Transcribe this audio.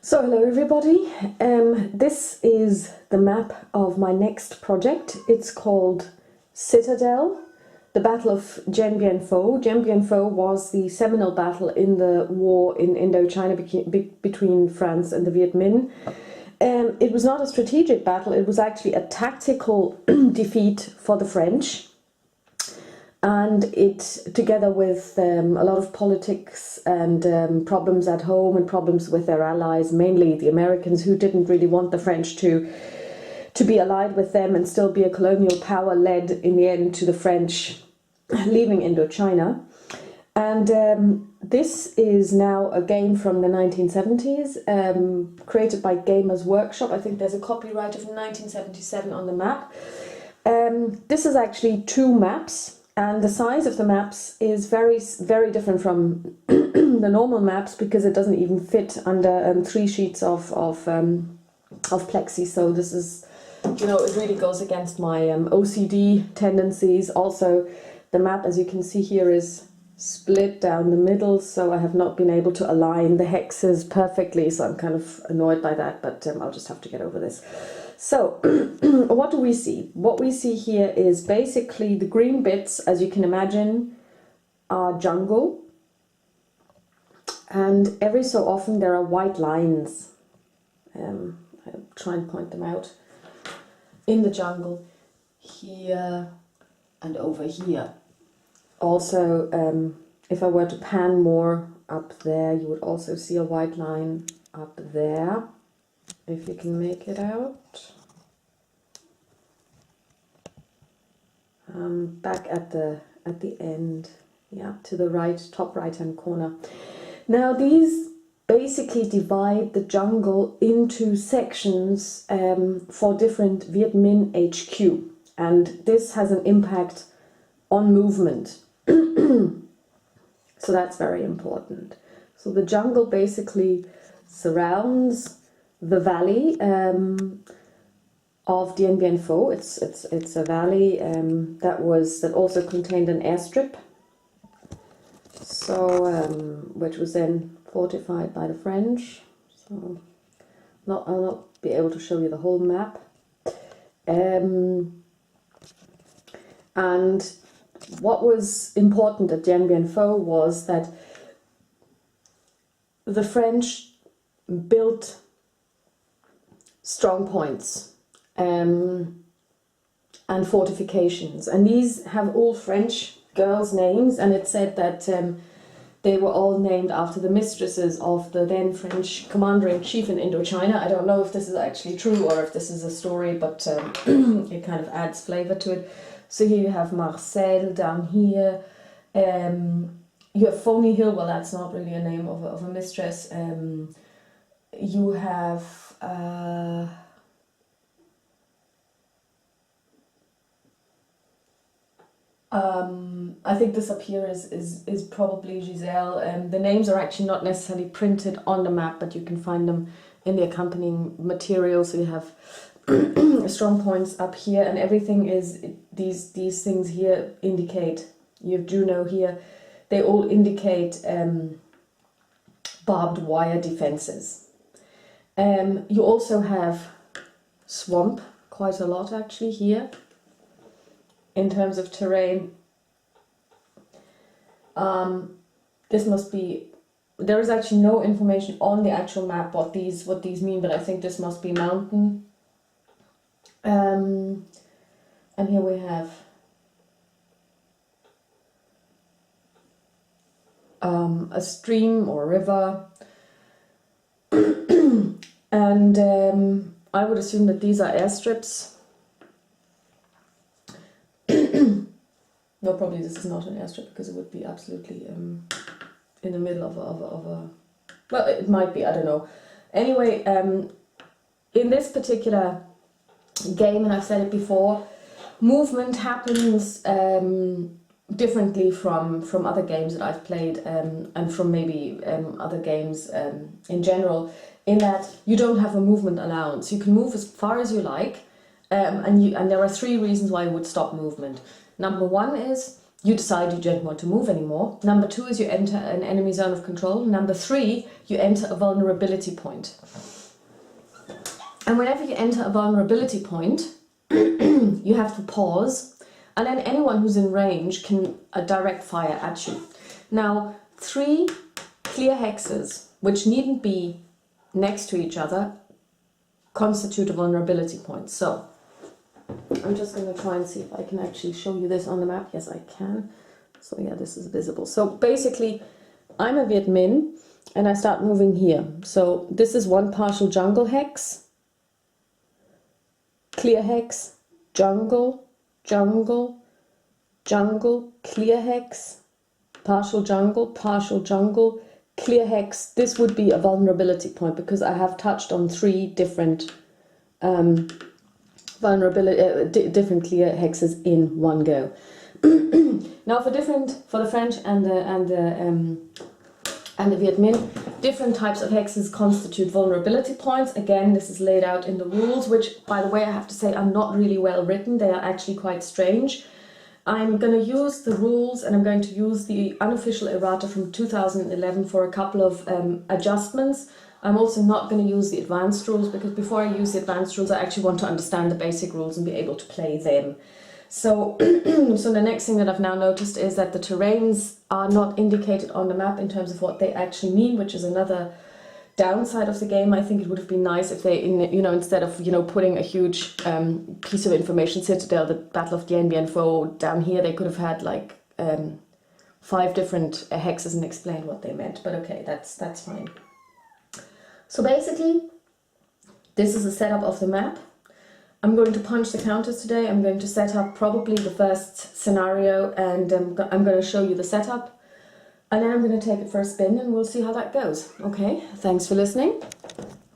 So hello everybody, this is the map of my next project. It's called Citadel, the Battle of Dien Bien Phu. Dien Bien Phu was the seminal battle in the war in Indochina between France and the Viet Minh. It was not a strategic battle, it was actually a tactical defeat for the French. And it, together with a lot of politics and problems at home and problems with their allies, mainly the Americans, who didn't really want the French to be allied with them and still be a colonial power, led in the end to the French leaving Indochina. And this is now a game from the 1970s, created by Gamers Workshop. I think there's a copyright of 1977 on the map. This is actually two maps. And the size of the maps is very, very different from the normal maps, because it doesn't even fit under 3 sheets of plexi. So this is, you know, it really goes against my OCD tendencies. Also, the map, as you can see here, is split down the middle, so I have not been able to align the hexes perfectly. So I'm kind of annoyed by that, but I'll just have to get over this. So, what do we see? What we see here is basically the green bits, as you can imagine, are jungle. And every so often there are white lines. I'll try and point them out. In the jungle, here and over here. Also, if I were to pan more up there, you would also see a white line up there. If you can make it out. Back at the end, yeah, to the right, top right hand corner. Now these basically divide the jungle into sections for different Viet Minh HQ, and this has an impact on movement. So that's very important. So the jungle basically surrounds the valley of Dien Bien Phu. It's a valley that also contained an airstrip, so which was then fortified by the French. So I'll not be able to show you the whole map. And what was important at Dien Bien Phu was that the French built strong points and fortifications, and these have all French girls' names, and it said that they were all named after the mistresses of the then French commander-in-chief in Indochina. I don't know if this is actually true or if this is a story, but it kind of adds flavor to it. So here you have Marcel down here. You have Phony Hill. Well, that's not really a name of a mistress. You have I think this up here is probably Giselle. The names are actually not necessarily printed on the map, but you can find them in the accompanying material. So you have strong points up here, and everything is these things here indicate. You have Juno here. They all indicate barbed wire defenses. You also have swamp, quite a lot actually here. In terms of terrain, this must be, there is actually no information on the actual map what these mean, but I think this must be mountain. And here we have a stream or river, and I would assume that these are airstrips. No, probably this is not an airstrip, because it would be absolutely in the middle of a well, it might be, I don't know. Anyway, in this particular game, and I've said it before, movement happens differently from other games that I've played, and from maybe other games in general, in that you don't have a movement allowance. You can move as far as you like, and there are 3 reasons why you would stop movement. Number 1 is you decide you don't want to move anymore. Number 2 is you enter an enemy zone of control. Number 3, you enter a vulnerability point. And whenever you enter a vulnerability point, you have to pause, and then anyone who's in range can direct fire at you. Now, 3 clear hexes, which needn't be next to each other, constitute a vulnerability point. So, I'm just going to try and see if I can actually show you this on the map. Yes, I can. So yeah, this is visible. So basically, I'm a Viet Minh, and I start moving here. So this is one partial jungle hex, clear hex, jungle, jungle, jungle, clear hex, partial jungle, clear hex. This would be a vulnerability point because I have touched on 3 different different clear hexes in one go. Now for the French and the Viet Minh, different types of hexes constitute vulnerability points. Again, this is laid out in the rules, which, by the way, I have to say are not really well written. They are actually quite strange. I'm going to use the rules, and I'm going to use the unofficial errata from 2011 for a couple of adjustments. I'm also not going to use the advanced rules, because before I use the advanced rules, I actually want to understand the basic rules and be able to play them. So, so the next thing that I've now noticed is that the terrains are not indicated on the map in terms of what they actually mean, which is another downside of the game. I think it would have been nice if they, instead of, putting a huge piece of information, Citadel, the Battle of Dien Bien Phu, down here, they could have had like 5 different hexes and explained what they meant. But okay, that's fine. So basically, this is a setup of the map. I'm going to punch the counters today. I'm going to set up probably the first scenario, and I'm going to show you the setup. And then I'm going to take it for a spin, and we'll see how that goes. Okay, thanks for listening.